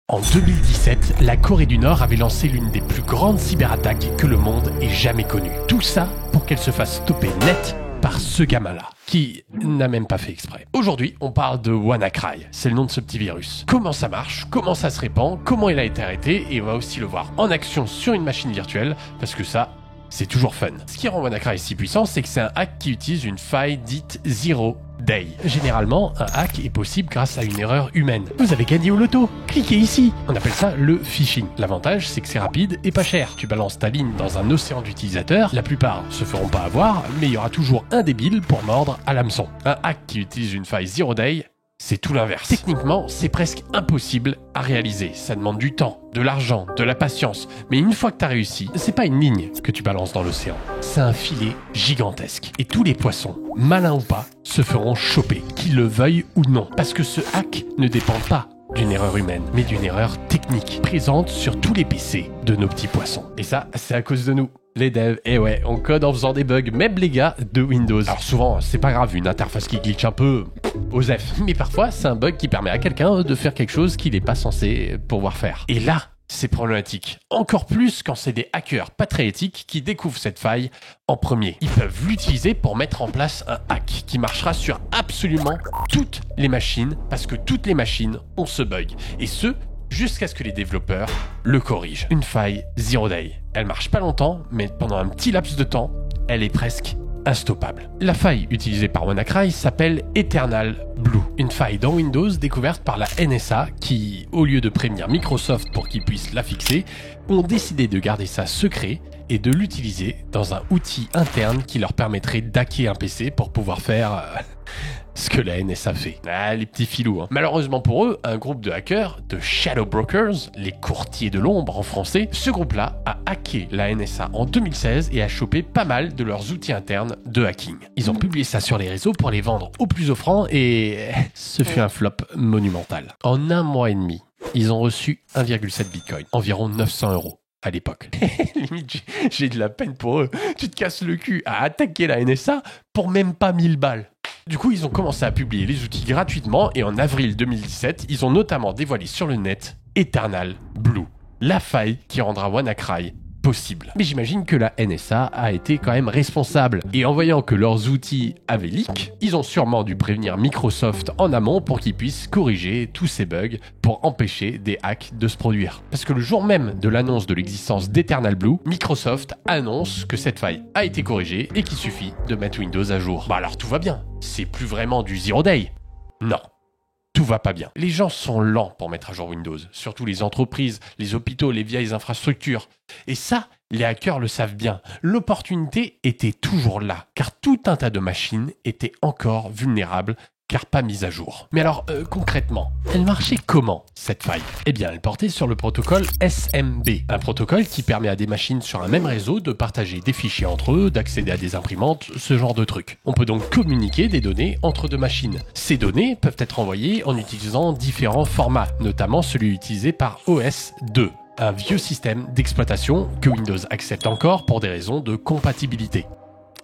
En 2017, la Corée du Nord avait lancé l'une des plus grandes cyberattaques que le monde ait jamais connues. Tout ça pour qu'elle se fasse stopper net par ce gamin-là, qui n'a même pas fait exprès. Aujourd'hui, on parle de WannaCry, c'est le nom de ce petit virus. Comment ça marche, comment ça se répand, comment il a été arrêté, et on va aussi le voir en action sur une machine virtuelle, parce que ça, c'est toujours fun. Ce qui rend WannaCry si puissant, c'est que c'est un hack qui utilise une faille dite Zero Day. Généralement, un hack est possible grâce à une erreur humaine. Vous avez gagné au loto, cliquez ici. On appelle ça le phishing. L'avantage, c'est que c'est rapide et pas cher. Tu balances ta ligne dans un océan d'utilisateurs, la plupart se feront pas avoir, mais il y aura toujours un débile pour mordre à l'hameçon. Un hack qui utilise une faille Zero Day, c'est tout l'inverse. Techniquement, c'est presque impossible à réaliser. Ça demande du temps, de l'argent, de la patience. Mais une fois que t'as réussi, c'est pas une ligne que tu balances dans l'océan. C'est un filet gigantesque. Et tous les poissons, malins ou pas, se feront choper, qu'ils le veuillent ou non. Parce que ce hack ne dépend pas d'une erreur humaine, mais d'une erreur technique, présente sur tous les PC de nos petits poissons. Et ça, c'est à cause de nous. Les devs, et ouais, on code en faisant des bugs, même les gars de Windows. Alors souvent, c'est pas grave, une interface qui glitch un peu, osef. Mais parfois, c'est un bug qui permet à quelqu'un de faire quelque chose qu'il n'est pas censé pouvoir faire. Et là, c'est problématique. Encore plus quand c'est des hackers pas très éthiques qui découvrent cette faille en premier. Ils peuvent l'utiliser pour mettre en place un hack qui marchera sur absolument toutes les machines, parce que toutes les machines ont ce bug. Et ce, jusqu'à ce que les développeurs le corrigent. Une faille Zero Day. Elle marche pas longtemps, mais pendant un petit laps de temps, elle est presque instoppable. La faille utilisée par WannaCry s'appelle Eternal Blue. Une faille dans Windows découverte par la NSA qui, au lieu de prévenir Microsoft pour qu'ils puissent la fixer, ont décidé de garder ça secret et de l'utiliser dans un outil interne qui leur permettrait d'hacker un PC pour pouvoir faire ce que la NSA fait. Ah, les petits filous. Malheureusement pour eux, un groupe de hackers, de Shadow Brokers, les courtiers de l'ombre en français, ce groupe-là a hacké la NSA en 2016 et a chopé pas mal de leurs outils internes de hacking. Ils ont publié ça sur les réseaux pour les vendre au plus offrant et ce fut un flop monumental. En un mois et demi, ils ont reçu 1,7 Bitcoin, environ 900 € à l'époque. Limite, j'ai de la peine pour eux. Tu te casses le cul à attaquer la NSA pour même pas 1000 balles. Du coup, ils ont commencé à publier les outils gratuitement et en avril 2017, ils ont notamment dévoilé sur le net Eternal Blue, la faille qui rendra WannaCry possible. Mais j'imagine que la NSA a été quand même responsable. Et en voyant que leurs outils avaient leak, ils ont sûrement dû prévenir Microsoft en amont pour qu'ils puissent corriger tous ces bugs pour empêcher des hacks de se produire. Parce que le jour même de l'annonce de l'existence d'Eternal Blue, Microsoft annonce que cette faille a été corrigée et qu'il suffit de mettre Windows à jour. Bah alors tout va bien. C'est plus vraiment du Zero Day. Non. Tout va pas bien. Les gens sont lents pour mettre à jour Windows, surtout les entreprises, les hôpitaux, les vieilles infrastructures. Et ça, les hackers le savent bien. L'opportunité était toujours là, car tout un tas de machines étaient encore vulnérables, car pas mises à jour. Mais alors, concrètement, elle marchait comment, cette faille ? Eh bien, elle portait sur le protocole SMB, un protocole qui permet à des machines sur un même réseau de partager des fichiers entre eux, d'accéder à des imprimantes, ce genre de trucs. On peut donc communiquer des données entre deux machines. Ces données peuvent être envoyées en utilisant différents formats, notamment celui utilisé par OS2, un vieux système d'exploitation que Windows accepte encore pour des raisons de compatibilité.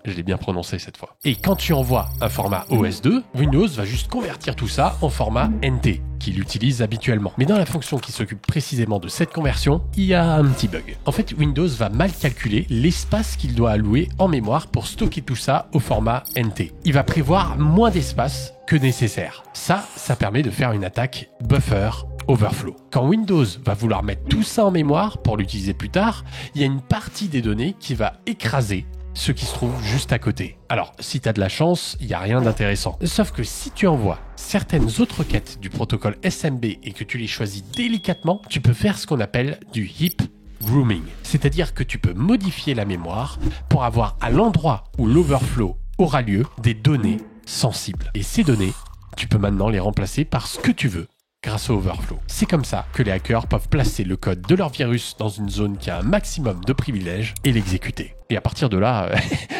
Je l'ai bien prononcé cette fois. Et quand tu envoies un format OS2, Windows va juste convertir tout ça en format NT, qu'il utilise habituellement. Mais dans la fonction qui s'occupe précisément de cette conversion, il y a un petit bug. En fait, Windows va mal calculer l'espace qu'il doit allouer en mémoire pour stocker tout ça au format NT. Il va prévoir moins d'espace que nécessaire. Ça permet de faire une attaque buffer overflow. Quand Windows va vouloir mettre tout ça en mémoire pour l'utiliser plus tard, il y a une partie des données qui va écraser ce qui se trouve juste à côté. Alors, si tu as de la chance, il n'y a rien d'intéressant. Sauf que si tu envoies certaines autres requêtes du protocole SMB et que tu les choisis délicatement, tu peux faire ce qu'on appelle du heap grooming. C'est-à-dire que tu peux modifier la mémoire pour avoir à l'endroit où l'overflow aura lieu des données sensibles. Et ces données, tu peux maintenant les remplacer par ce que tu veux grâce au overflow. C'est comme ça que les hackers peuvent placer le code de leur virus dans une zone qui a un maximum de privilèges et l'exécuter. Et à partir de là,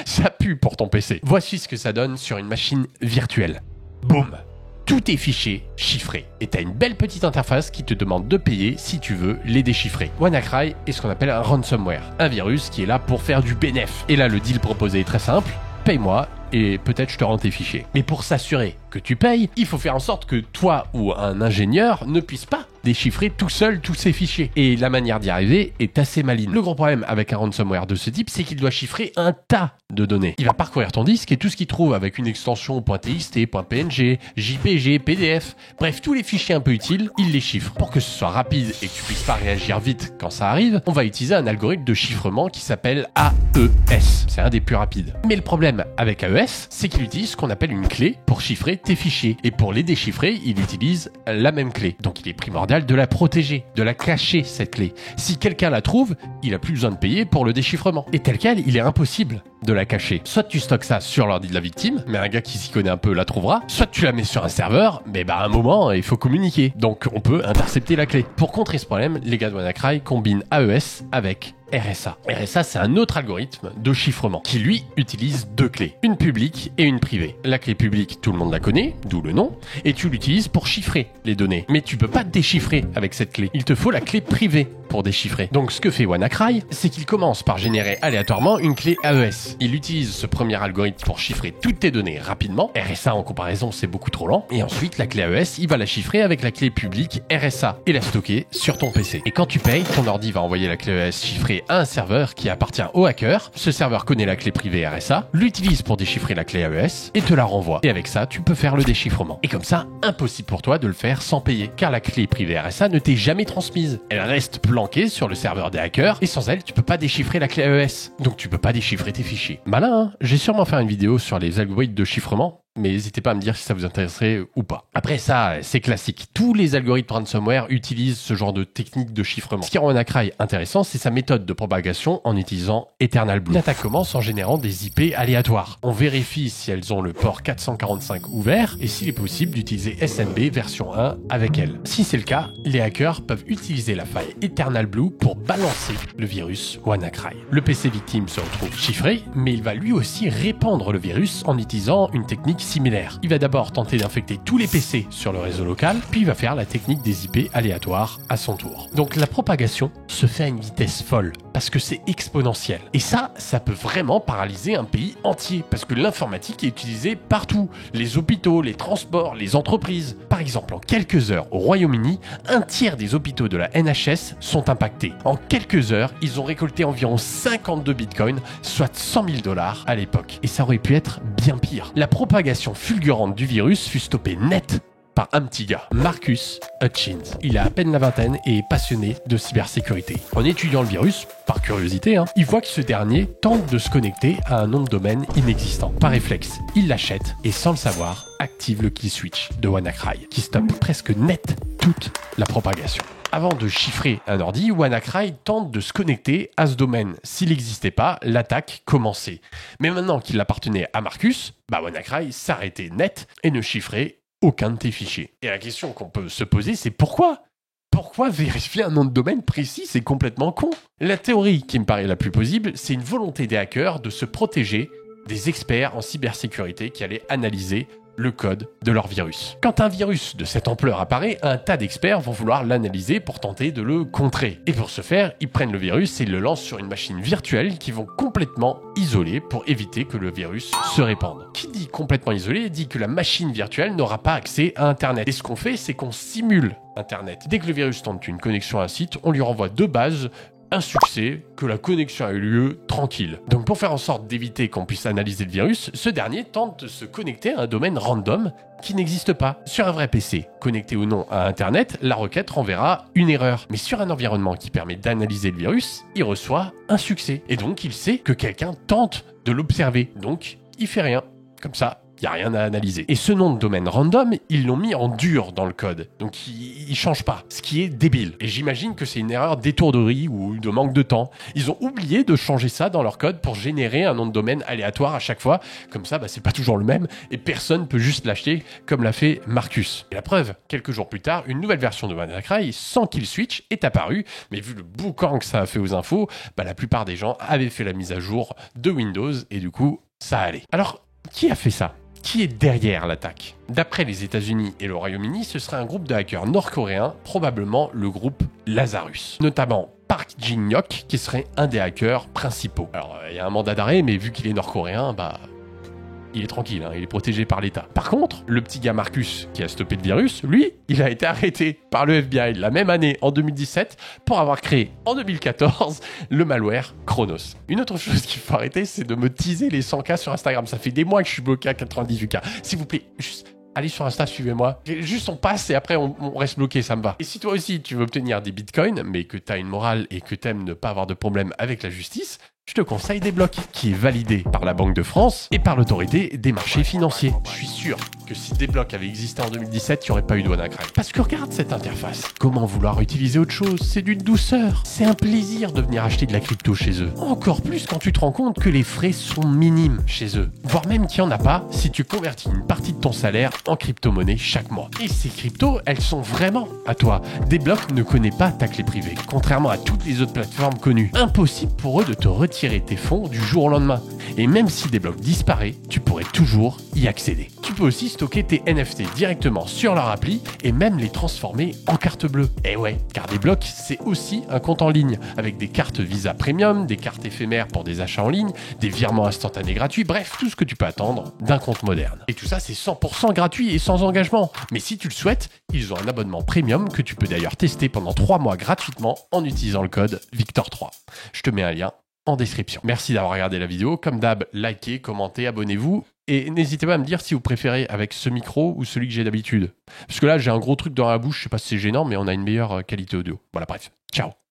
ça pue pour ton PC. Voici ce que ça donne sur une machine virtuelle. Boum! Tout est fiché, chiffré. Et t'as une belle petite interface qui te demande de payer si tu veux les déchiffrer. WannaCry est ce qu'on appelle un ransomware, un virus qui est là pour faire du bénéf. Et là, le deal proposé est très simple. Paye-moi et peut-être je te rends tes fichiers. Mais pour s'assurer que tu payes, il faut faire en sorte que toi ou un ingénieur ne puisse pas déchiffrer tout seul tous ces fichiers. Et la manière d'y arriver est assez maligne. Le gros problème avec un ransomware de ce type, c'est qu'il doit chiffrer un tas de données. Il va parcourir ton disque et tout ce qu'il trouve avec une extension .txt, .png, JPG, PDF, bref, tous les fichiers un peu utiles, il les chiffre. Pour que ce soit rapide et que tu puisses pas réagir vite quand ça arrive, on va utiliser un algorithme de chiffrement qui s'appelle AES. C'est un des plus rapides. Mais le problème avec AES, c'est qu'il utilise ce qu'on appelle une clé pour chiffrer tes fichiers. Et pour les déchiffrer, il utilise la même clé. Donc il est primordial de la protéger, de la cacher, cette clé. Si quelqu'un la trouve, il a plus besoin de payer pour le déchiffrement. Et tel quel, il est impossible de la cacher. Soit tu stockes ça sur l'ordi de la victime, mais un gars qui s'y connaît un peu la trouvera, soit tu la mets sur un serveur, mais à un moment, il faut communiquer. Donc on peut intercepter la clé. Pour contrer ce problème, les gars de WannaCry combinent AES avec RSA. RSA, c'est un autre algorithme de chiffrement qui, lui, utilise deux clés, une publique et une privée. La clé publique, tout le monde la connaît, d'où le nom, et tu l'utilises pour chiffrer les données. Mais tu peux pas déchiffrer avec cette clé. Il te faut la clé privée pour déchiffrer. Donc ce que fait WannaCry, c'est qu'il commence par générer aléatoirement une clé AES. Il utilise ce premier algorithme pour chiffrer toutes tes données rapidement. RSA en comparaison, c'est beaucoup trop lent. Et ensuite, la clé AES, il va la chiffrer avec la clé publique RSA et la stocker sur ton PC. Et quand tu payes, ton ordi va envoyer la clé AES chiffrée à un serveur qui appartient au hacker. Ce serveur connaît la clé privée RSA, l'utilise pour déchiffrer la clé AES et te la renvoie. Et avec ça, tu peux faire le déchiffrement. Et comme ça, impossible pour toi de le faire sans payer, car la clé privée RSA ne t'est jamais transmise. Elle reste planquée sur le serveur des hackers et sans elle, tu peux pas déchiffrer la clé AES. Donc tu peux pas déchiffrer tes fichiers. Malin, hein? J'ai sûrement fait une vidéo sur les algorithmes de chiffrement, mais n'hésitez pas à me dire si ça vous intéresserait ou pas. Après ça, c'est classique. Tous les algorithmes ransomware utilisent ce genre de technique de chiffrement. Ce qui rend WannaCry intéressant, c'est sa méthode de propagation en utilisant Eternal Blue. L'attaque commence en générant des IP aléatoires. On vérifie si elles ont le port 445 ouvert et s'il est possible d'utiliser SMB version 1 avec elles. Si c'est le cas, les hackers peuvent utiliser la faille Eternal Blue pour balancer le virus WannaCry. Le PC victime se retrouve chiffré, mais il va lui aussi répandre le virus en utilisant une technique similaire. Il va d'abord tenter d'infecter tous les PC sur le réseau local, puis il va faire la technique des IP aléatoires à son tour. Donc la propagation se fait à une vitesse folle, parce que c'est exponentiel. Et ça peut vraiment paralyser un pays entier, parce que l'informatique est utilisée partout. Les hôpitaux, les transports, les entreprises. Par exemple, en quelques heures, au Royaume-Uni, un tiers des hôpitaux de la NHS sont impactés. En quelques heures, ils ont récolté environ 52 bitcoins, soit 100 000 $ à l'époque. Et ça aurait pu être bien pire. La propagation fulgurante du virus fut stoppée net par un petit gars, Marcus Hutchins. Il a à peine la vingtaine et est passionné de cybersécurité. En étudiant le virus, par curiosité, il voit que ce dernier tente de se connecter à un nom de domaine inexistant. Par réflexe, il l'achète et sans le savoir, active le kill switch de WannaCry, qui stoppe presque net toute la propagation. Avant de chiffrer un ordi, WannaCry tente de se connecter à ce domaine. S'il n'existait pas, l'attaque commençait. Mais maintenant qu'il appartenait à Marcus, WannaCry s'arrêtait net et ne chiffrait aucun de tes fichiers. Et la question qu'on peut se poser, c'est pourquoi ? Pourquoi vérifier un nom de domaine précis ? C'est complètement con. La théorie qui me paraît la plus plausible, c'est une volonté des hackers de se protéger des experts en cybersécurité qui allaient analyser le code de leur virus. Quand un virus de cette ampleur apparaît, un tas d'experts vont vouloir l'analyser pour tenter de le contrer. Et pour ce faire, ils prennent le virus et le lancent sur une machine virtuelle qu'ils vont complètement isoler pour éviter que le virus se répande. Qui dit complètement isolé dit que la machine virtuelle n'aura pas accès à Internet. Et ce qu'on fait, c'est qu'on simule Internet. Dès que le virus tente une connexion à un site, on lui renvoie de base un succès, que la connexion a eu lieu tranquille. Donc pour faire en sorte d'éviter qu'on puisse analyser le virus, ce dernier tente de se connecter à un domaine random qui n'existe pas. Sur un vrai PC, connecté ou non à Internet, la requête renverra une erreur. Mais sur un environnement qui permet d'analyser le virus, il reçoit un succès. Et donc il sait que quelqu'un tente de l'observer. Donc il fait rien. Comme ça, il n'y a rien à analyser. Et ce nom de domaine random, ils l'ont mis en dur dans le code. Donc il change pas, ce qui est débile. Et j'imagine que c'est une erreur d'étourderie ou de manque de temps. Ils ont oublié de changer ça dans leur code pour générer un nom de domaine aléatoire à chaque fois. Comme ça, c'est pas toujours le même et personne peut juste l'acheter comme l'a fait Marcus. Et la preuve, quelques jours plus tard, une nouvelle version de WannaCry sans kill switch est apparue. Mais vu le boucan que ça a fait aux infos, la plupart des gens avaient fait la mise à jour de Windows et du coup, ça allait. Alors, qui a fait ça ? Qui est derrière l'attaque ? D'après les États-Unis et le Royaume-Uni, ce serait un groupe de hackers nord-coréens, probablement le groupe Lazarus. Notamment Park Jin-hyuk, qui serait un des hackers principaux. Alors, il y a un mandat d'arrêt, mais vu qu'il est nord-coréen, il est tranquille, hein, il est protégé par l'État. Par contre, le petit gars Marcus qui a stoppé le virus, lui, il a été arrêté par le FBI la même année, en 2017, pour avoir créé en 2014 le malware Chronos. Une autre chose qu'il faut arrêter, c'est de me teaser les 100K sur Instagram. Ça fait des mois que je suis bloqué à 98K. S'il vous plaît, juste allez sur Insta, suivez-moi. Juste on passe et après on reste bloqué, ça me va. Et si toi aussi tu veux obtenir des bitcoins, mais que tu as une morale et que tu aimes ne pas avoir de problème avec la justice, je te conseille Desblocs, qui est validé par la Banque de France et par l'autorité des marchés financiers. Je suis sûr que si Desblocs avait existé en 2017, il n'y aurait pas eu de WannaCry. Parce que regarde cette interface. Comment vouloir utiliser autre chose? C'est d'une douceur. C'est un plaisir de venir acheter de la crypto chez eux. Encore plus quand tu te rends compte que les frais sont minimes chez eux. Voire même qu'il n'y en a pas si tu convertis une partie de ton salaire en crypto-monnaie chaque mois. Et ces cryptos, elles sont vraiment à toi. Desblocs ne connaît pas ta clé privée. Contrairement à toutes les autres plateformes connues. Impossible pour eux de te retirer tes fonds du jour au lendemain. Et même si Desblocs disparaît, tu pourrais toujours y accéder. Tu peux aussi stocker tes NFT directement sur leur appli et même les transformer en carte bleue. Et ouais, car Desblocs, c'est aussi un compte en ligne avec des cartes Visa Premium, des cartes éphémères pour des achats en ligne, des virements instantanés gratuits, bref, tout ce que tu peux attendre d'un compte moderne. Et tout ça, c'est 100% gratuit et sans engagement. Mais si tu le souhaites, ils ont un abonnement premium que tu peux d'ailleurs tester pendant 3 mois gratuitement en utilisant le code Victor3. Je te mets un lien en description. Merci d'avoir regardé la vidéo. Comme d'hab, likez, commentez, abonnez-vous. Et n'hésitez pas à me dire si vous préférez avec ce micro ou celui que j'ai d'habitude. Parce que là, j'ai un gros truc dans la bouche. Je sais pas si c'est gênant, mais on a une meilleure qualité audio. Voilà, bref. Ciao.